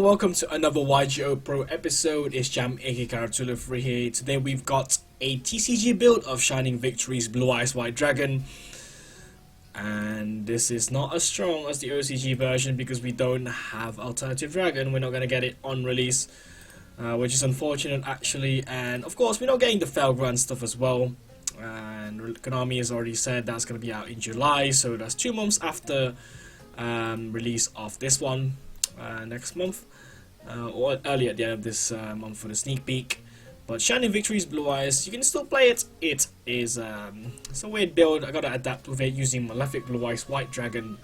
welcome to another YGOPro episode. It's Jam aka Karatula3 here. Today we've got a TCG build of Shining Victories Blue-Eyes White Dragon. And this is not as strong as the OCG version because we don't have Alternative Dragon. We're not going to get it on release, which is unfortunate actually. And of course we're not getting the Felgrand stuff as well. And Konami has already said that's going to be out in July, so that's 2 months after release of this one. Next month, or early at the end of this month for the sneak peek. But Shining Victories Blue Eyes, you can still play it. It is it's a weird build. I gotta adapt with it using Malefic Blue-Eyes White Dragon.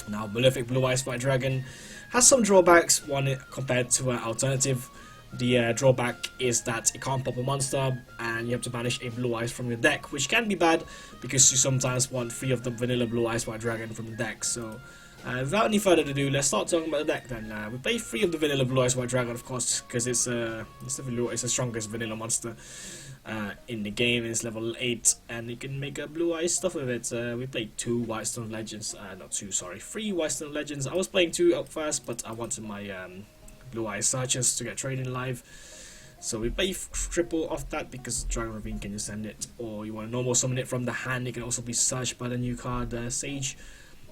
Now, Malefic Blue-Eyes White Dragon has some drawbacks. One, compared to Alternative, the drawback is that it can't pop a monster, and you have to banish a Blue Eyes from your deck, which can be bad because you sometimes want 3 of the vanilla Blue Eyes White Dragon from the deck. So without any further ado, let's start talking about the deck then. We play 3 of the vanilla Blue Eyes White Dragon, of course, because it's the strongest vanilla monster in the game. It's level 8, and you can make a Blue Eyes stuff with it. We played 2 Whitestone Legends, not 2, sorry, 3 Whitestone Legends. I was playing 2 up first, but I wanted my Blue Eyes Searchers to get traded live. So we play triple of that because Dragon Ravine can just send it, or you want to normal summon it from the hand. It can also be searched by the new card Sage.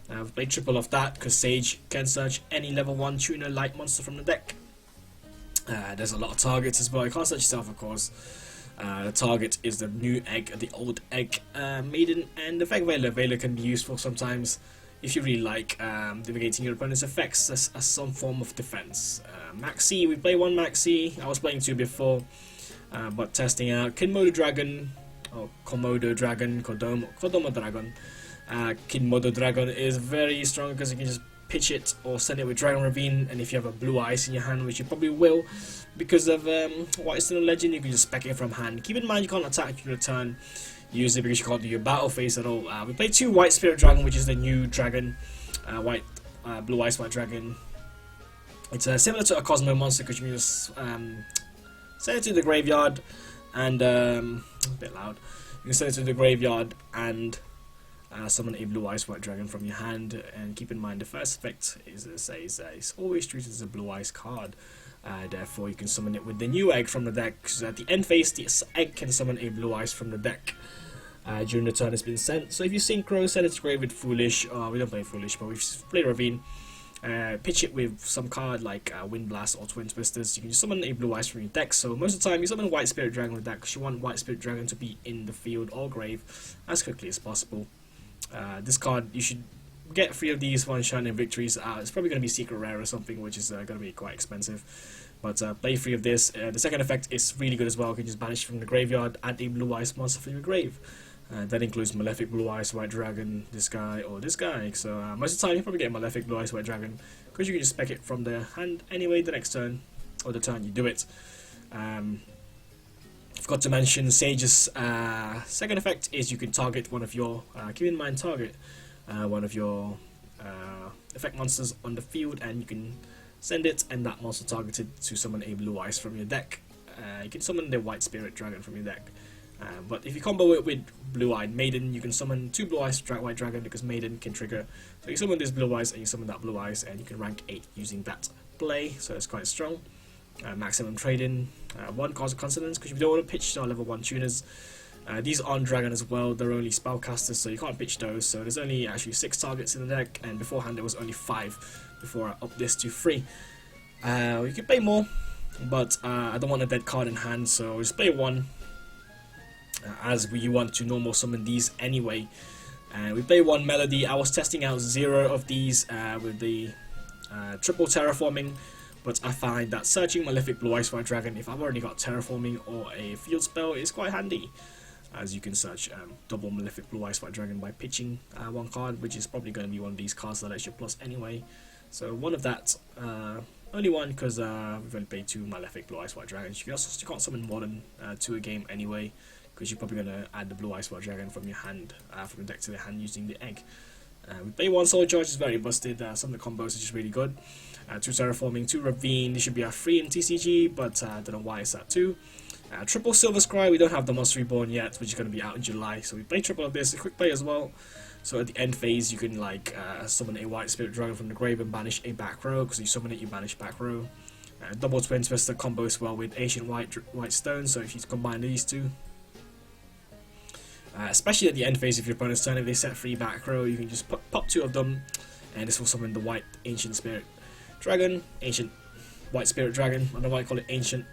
I've played triple of that because Sage can search any level 1 tuner light monster from the deck. There's a lot of targets as well. You can't search yourself, of course. The target is the new egg, the old egg maiden, and the Effect Veiler. Veiler can be useful sometimes if you really like negating your opponent's effects as some form of defense. Maxi, we play 1 Maxi. I was playing 2 before, but testing out Komodo Dragon, or Komodo Dragon, Kodomo Dragon. Komodo Dragon is very strong because you can just pitch it or send it with Dragon Ravine, and if you have a Blue Eyes in your hand, which you probably will because of Whitestone Legend, you can just spec it from hand. Keep in mind you can't attack your turn, use it because you can't do your battle phase at all. We play 2 White Spirit Dragon, which is the new dragon, Blue Eyes White Dragon. It's similar to a Cosmo monster because you can just send it to the graveyard and a bit loud. You can send it to the graveyard and summon a Blue Eyes White Dragon from your hand. And keep in mind the first effect is it says it's always treated as a Blue Eyes card. Therefore, you can summon it with the new egg from the deck. So at the end phase, the egg can summon a Blue Eyes from the deck during the turn it's been sent. So if you Synchros, send it to grave with Foolish. We don't play Foolish, but we play Ravine. Pitch it with some card like Wind Blast or Twin Twisters. You can summon a Blue Eyes from your deck. So most of the time, you summon White Spirit Dragon with that because you want White Spirit Dragon to be in the field or grave as quickly as possible. This card, you should get 3 of these one Shining Victories. It's probably going to be secret rare or something, which is going to be quite expensive. But play 3 of this. The second effect is really good as well. You can just banish from the graveyard, add a Blue Eyes monster from your grave. That includes Malefic Blue-Eyes White Dragon, this guy, or this guy. So most of the time you probably get Malefic Blue-Eyes White Dragon because you can just spec it from the hand anyway the next turn, or the turn you do it. Forgot to mention Sage's second effect is you can target one of your, keep in mind target one of your effect monsters on the field, and you can send it and that monster targeted to summon a Blue Eyes from your deck. You can summon the White Spirit Dragon from your deck. But if you combo it with Blue-Eyed Maiden, you can summon 2 Blue Eyes White Dragon because Maiden can trigger. So you summon this Blue Eyes and you summon that Blue Eyes, and you can rank 8 using that play, so it's quite strong. Maximum trade-in, 1 Cause of Consonance because you don't want to pitch to our level 1 tuners. These aren't dragon as well, they're only spellcasters, so you can't pitch those. So there's only actually 6 targets in the deck, and beforehand there was only 5 before I upped this to 3. You can play more, but I don't want a dead card in hand, so just play 1. As we want to normal summon these anyway. We play 1 Melody. I was testing out 0 of these with the triple terraforming, but I find that searching Malefic Blue-Eyes White Dragon, if I've already got terraforming or a field spell, is quite handy, as you can search double Malefic Blue-Eyes White Dragon by pitching 1 card, which is probably going to be one of these cards that lets you plus anyway. So 1 of that, only 1 because we've only played 2 Malefic Blue-Eyes White Dragons. You can't summon more than 2 a game anyway, because you're probably going to add the Blue Eyes White Dragon from your hand, from the deck to the hand using the egg. We play 1 Soul Charge, is very busted. Some of the combos are just really good. 2 Terraforming, 2 Ravine. This should be a 3 in TCG, but I don't know why it's at 2. Triple Silver Scry, we don't have the Monster Reborn yet, which is going to be out in July. So we play triple of this, a quick play as well. So at the end phase, you can like summon a White Spirit Dragon from the grave and banish a back row, because you summon it, you banish back row. Double Twin Twister combos well with Ancient White Stone, so if you combine these two, especially at the end phase, if your opponent's turn, if they set free back row, you can just pop 2 of them, and this will summon the White Ancient Spirit Dragon, Ancient White Spirit Dragon, I don't know why I call it Ancient,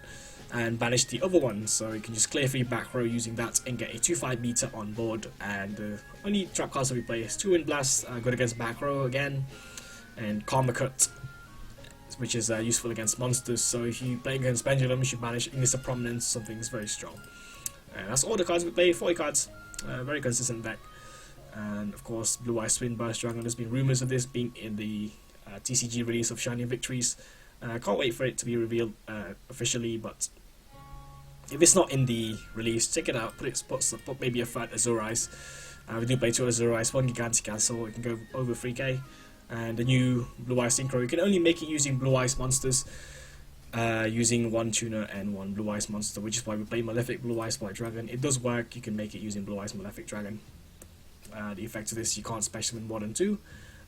and banish the other one. So you can just clear free back row using that and get a 2/5 meter on board. And the only trap cards that we play is 2 Wind Blast, good against back row again, and Karma Cut, which is useful against monsters. So if you play against Pendulum, you should banish Ignis of Prominence, something is very strong. And that's all the cards we play, 40 cards, very consistent deck. And of course, Blue-Eyes Twin Burst Dragon, there's been rumours of this being in the TCG release of Shining Victories. I can't wait for it to be revealed officially, but if it's not in the release, check it out, put maybe a third Azure Eyes. We do play 2 Azure Eyes, 1 Gigantic Castle, it can go over 3k. And the new Blue-Eyes Synchro, you can only make it using Blue-Eyes monsters, using 1 tuner and 1 Blue-Eyes monster, which is why we play Malefic Blue-Eyes White Dragon. It does work, you can make it using Blue-Eyes Malefic Dragon. The effect of this, you can't special summon more than 2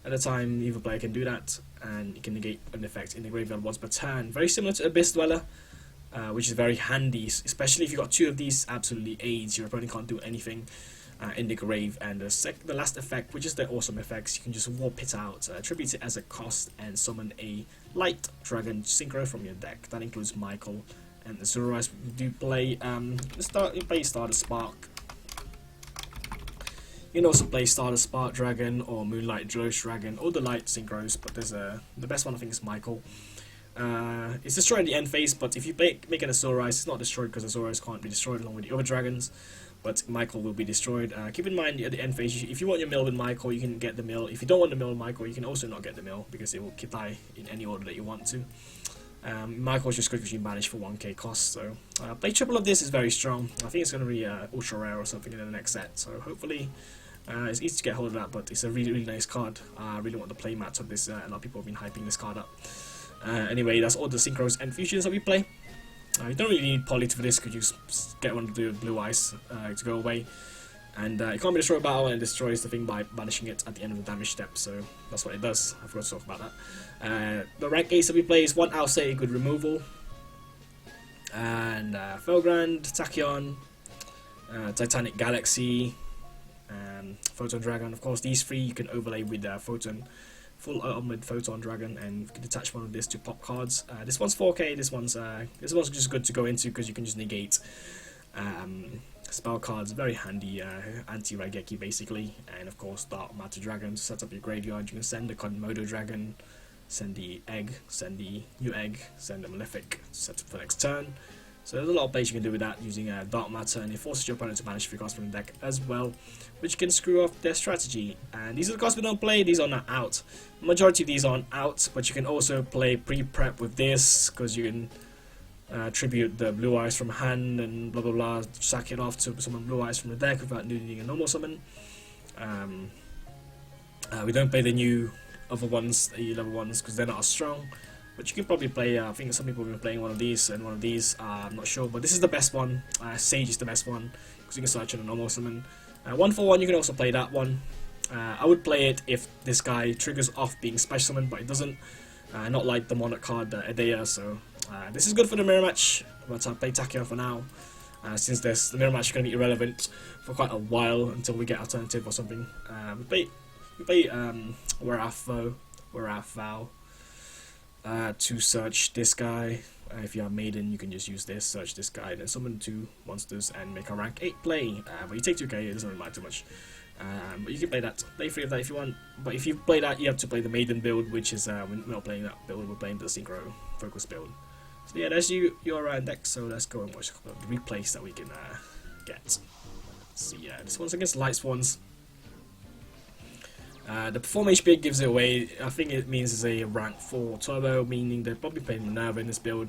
at a time, either player can do that, and you can negate an effect in the graveyard once per turn. Very similar to Abyss Dweller, which is very handy, especially if you got 2 of these, absolutely aids, your opponent can't do anything in the grave. And the last effect, which is the awesome effects, you can just warp it out, attribute it as a cost, and summon a Light Dragon Synchro from your deck. That includes Michael and Azure Eyes. We do play Starter Spark. You can also play Starter Spark Dragon or Moonlight Drosh Dragon or the Light Synchros, but there's the best one I think is Michael. It's destroyed in the end phase, but if you make an Azure Eyes, it's not destroyed because Azure Eyes can't be destroyed along with the other dragons, but Michael will be destroyed. Keep in mind at the end phase, if you want your mill with Michael, you can get the mill. If you don't want the mill with Michael, you can also not get the mill because it will die in any order that you want to. Michael's just good because you banish for 1k cost, so play triple of this is very strong. I think it's going to be ultra rare or something in the next set, so hopefully it's easy to get hold of that, but it's a really nice card. I really want the play match of this, a lot of people have been hyping this card up. Anyway, that's all the Synchros and Fusions that we play. You don't really need Poly for this, because you just get one of the Blue Eyes to go away. And it can't be destroyed by battle, and it destroys the thing by banishing it at the end of the damage step, so that's what it does. I forgot to talk about that. The rank ace that we play is 1 Alcei, good removal. And Felgrand, Tachyon, Titanic Galaxy, Photon Dragon. Of course, these 3 you can overlay with Photon, full armored Photon Dragon, and you can detach one of this to pop cards. This one's 4k. This one's just good to go into because you can just negate spell cards. Very handy anti-Raigeki basically. And of course, Dark Matter Dragon to set up your graveyard. You can send the Komodo Dragon, send the egg, send the new egg, send the Malefic to set up for the next turn. So there's a lot of plays you can do with that using Dark Matter, and it forces your opponent to banish 3 cards from the deck as well, which can screw off their strategy. And these are the cards we don't play, these are not out. The majority of these aren't out, but you can also play pre-prep with this, because you can tribute the Blue Eyes from hand and blah blah blah, sack it off to summon Blue Eyes from the deck without needing a normal summon. We don't play the new other ones, the level ones, because they're not as strong. But you can probably play, I think some people have been playing one of these and one of these, I'm not sure, but this is the best one. Sage is the best one, because you can search on a normal summon. 1 for 1, you can also play that one. I would play it if this guy triggers off being special summoned, but it doesn't. Not like the Monarch card, Edea, so this is good for the mirror match, but I'll play Tachyon for now, since the mirror match is going to be irrelevant for quite a while until we get alternative or something. We play Werath Vow. To search this guy. If you have Maiden, you can just use this, search this guy, then summon 2 monsters and make a rank 8 play. But you take 2k, it doesn't really matter too much. But you can play that. Play 3 of that if you want. But if you play that, you have to play the Maiden build, which is we're not playing that build, we're playing the Synchro Focus build. So yeah, that's your deck. So let's go and watch a couple of the replays that we can get. Let's see, this one's against Light Swans. The Perform HP gives it away. I think it means it's a rank 4 turbo, meaning they're probably playing Minerva in this build.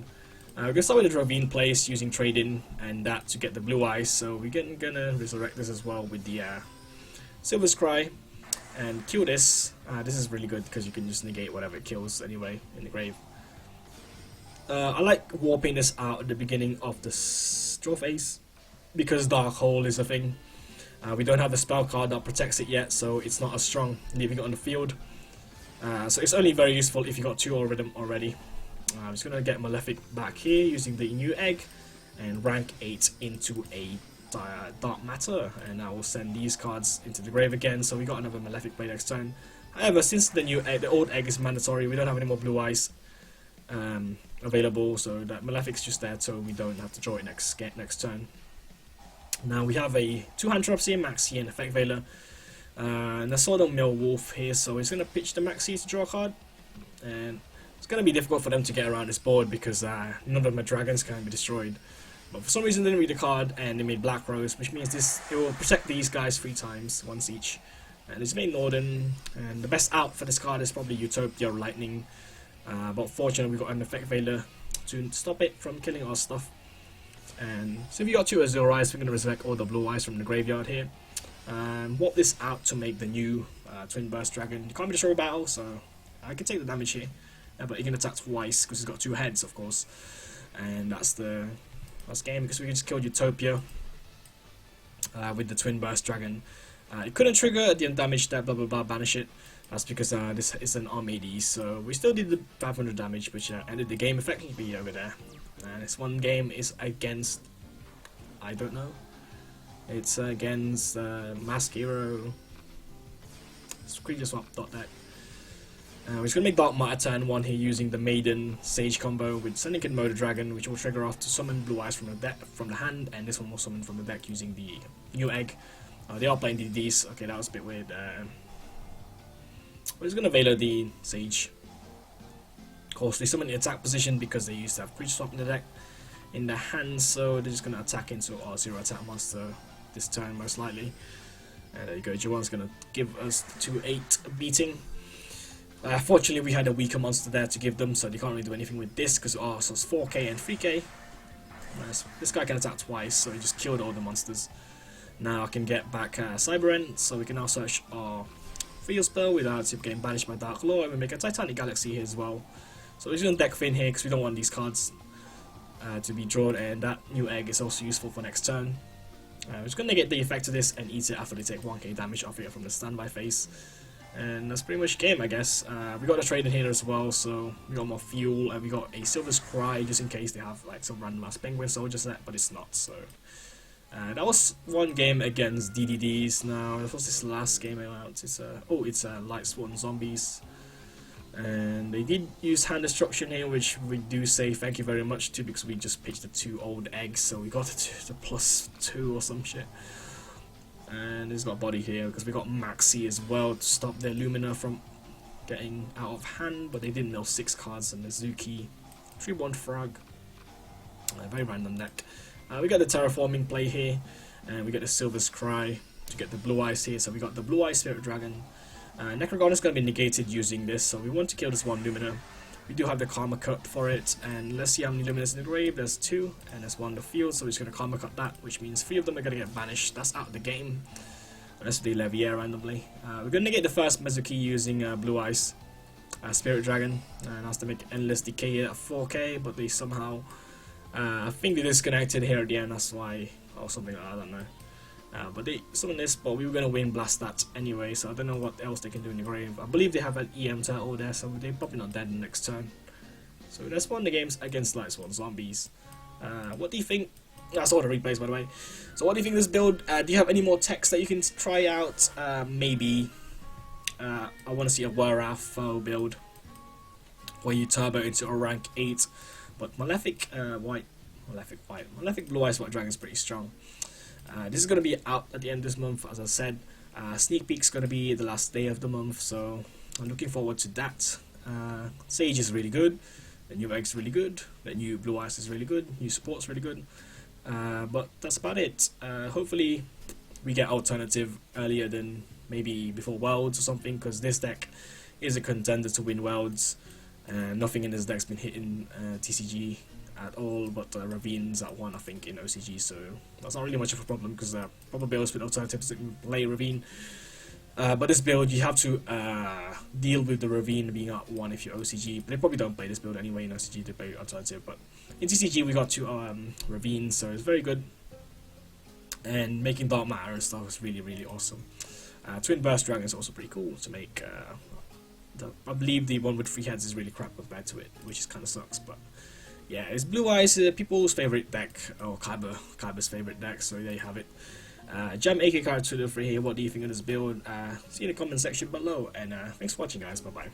We're going to start with the Ravine place using trade-in and that to get the Blue Eyes, so we're going to resurrect this as well with the Silver Scry and kill this. This is really good because you can just negate whatever it kills anyway in the grave. I like warping this out at the beginning of the draw phase because Dark Hole is a thing. We don't have a spell card that protects it yet, so it's not as strong, leaving it on the field. So it's only very useful if you got 2 already. I'm just going to get Malefic back here using the new egg and rank 8 into a Dark Matter, and I will send these cards into the grave again. So we got another Malefic Blade next turn. However, since the old egg is mandatory, we don't have any more blue eyes available, so that Malefic's just there, so we don't have to draw it next turn. Now we have a 2-hand Dropsy, Maxi, and Effect Veiler. And I saw the Mill Wolf here, so he's going to pitch the Maxi to draw a card. And it's going to be difficult for them to get around this board because none of my dragons can be destroyed. But for some reason they didn't read the card and they made Black Rose, which means it will protect these guys 3 times, once each. And it's made Northern, and the best out for this card is probably Utopia or Lightning. But fortunately we got an Effect Veiler to stop it from killing our stuff. And so if you got 2 Azure Eyes, we're going to resurrect all the blue eyes from the graveyard here. Warp this out to make the new Twin Burst Dragon. You can't be destroyed battle, so I can take the damage here. But he can attack twice because he's got 2 heads, of course. And that's the last game because we just killed Utopia with the Twin Burst Dragon. It couldn't trigger the undamaged that blah blah blah, banish it. That's because this is an arm AD, so we still did the 500 damage, which ended the game effectively over there. And this one game is against, I don't know, it's against Mask Hero. It's Creature Swap .deck. We're just going to make Dark Matter turn 1 here using the Maiden Sage combo with Sending in Motor Dragon, which will trigger off to summon Blue Eyes from the hand, and this one will summon from the deck using the new egg. They are playing DDs. Okay, that was a bit weird. We're just going to Veiler the Sage. Of course, they summon the attack position because they used to have Creature Swap in the deck in their hands, so they're just going to attack into our 0 attack monster this turn, most likely. And there you go, Juwan's going to give us the 2-8 beating. Fortunately, we had a weaker monster there to give them, so they can't really do anything with this because so it's 4k and 3k. This guy can attack twice, so he just killed all the monsters. Now I can get back Cyberend, so we can now search our Field Spell without getting banished by Dark Law, and we make a Titanic Galaxy here as well. So we're just going to deck Fin here because we don't want these cards to be drawn, and that new egg is also useful for next turn. We're just going to get the effect of this and eat it after they take 1k damage off it from the standby phase. And that's pretty much the game, I guess. We got a trade in here as well, so we got more fuel, and we got a Silver's Cry just in case they have like some random ass Penguin Soldier set, but it's not. So that was one game against DDDs. Now, what was this last game out? It's Light Sworn Zombies, and they did use hand destruction here, which we do say thank you very much to because we just pitched the 2 old eggs, so we got the +2 or some shit. And he's got body here because we got Maxi as well to stop their Lumina from getting out of hand, but they did mill 6 cards and the Zuki 3-1 Frog. Very random deck. We got the Terraforming play here, and we got the Silver's Cry to get the Blue Eyes here. So we got the Blue Eyes Spirit Dragon. Necrogon is going to be negated using this, so we want to kill this 1 Lumina. We do have the Karma Cut for it, and let's see how many Luminas in the grave. There's 2, and there's 1 in the field, so we're just going to Karma Cut that, which means 3 of them are going to get banished. That's out of the game. Let's do Levier randomly. We're going to negate the first Mezuki using Blue Eyes Spirit Dragon, and that's to make Endless Decay here at 4k, but they somehow, I think they disconnected here at the end, that's why, or something like that, I don't know. But they summon this, but we were going to win Blast that anyway, so I don't know what else they can do in the grave. I believe they have an EM turtle there, so they're probably not dead next turn. So that's one of the games against Light Sworn Zombies. What do you think? I saw the replays, by the way. So what do you think of this build? Do you have any more text that you can try out? Maybe I want to see a Warath build where you turbo into a rank 8, but Malefic Blue-Eyes White Dragon is pretty strong. This is going to be out at the end of this month, as I said. Sneak Peek's going to be the last day of the month, so I'm looking forward to that. Sage is really good, the new Egg's really good, the new Blue Eyes is really good, new Support's really good. But that's about it. Hopefully we get alternative earlier than maybe before Worlds or something, because this deck is a contender to win Worlds. Nothing in this deck's been hitting TCG at all, but Ravine's at 1, I think, in OCG, so that's not really much of a problem because proper builds with alternatives that can play Ravine. But this build, you have to deal with the Ravine being at 1 if you're OCG, but they probably don't play this build anyway in OCG, they play alternative, but in TCG we got 2 Ravines, so it's very good. and making dark matter and stuff is really awesome. Twin Burst Dragon is also pretty cool to make. I believe the one with 3 heads is really crap compared to it, which is kind of sucks, but yeah, it's Blue Eyes, people's favorite deck, or Kaiba's favorite deck, so there you have it. Jam AK card to the free here. What do you think of this build? See you in the comment section below, and thanks for watching, guys. Bye bye.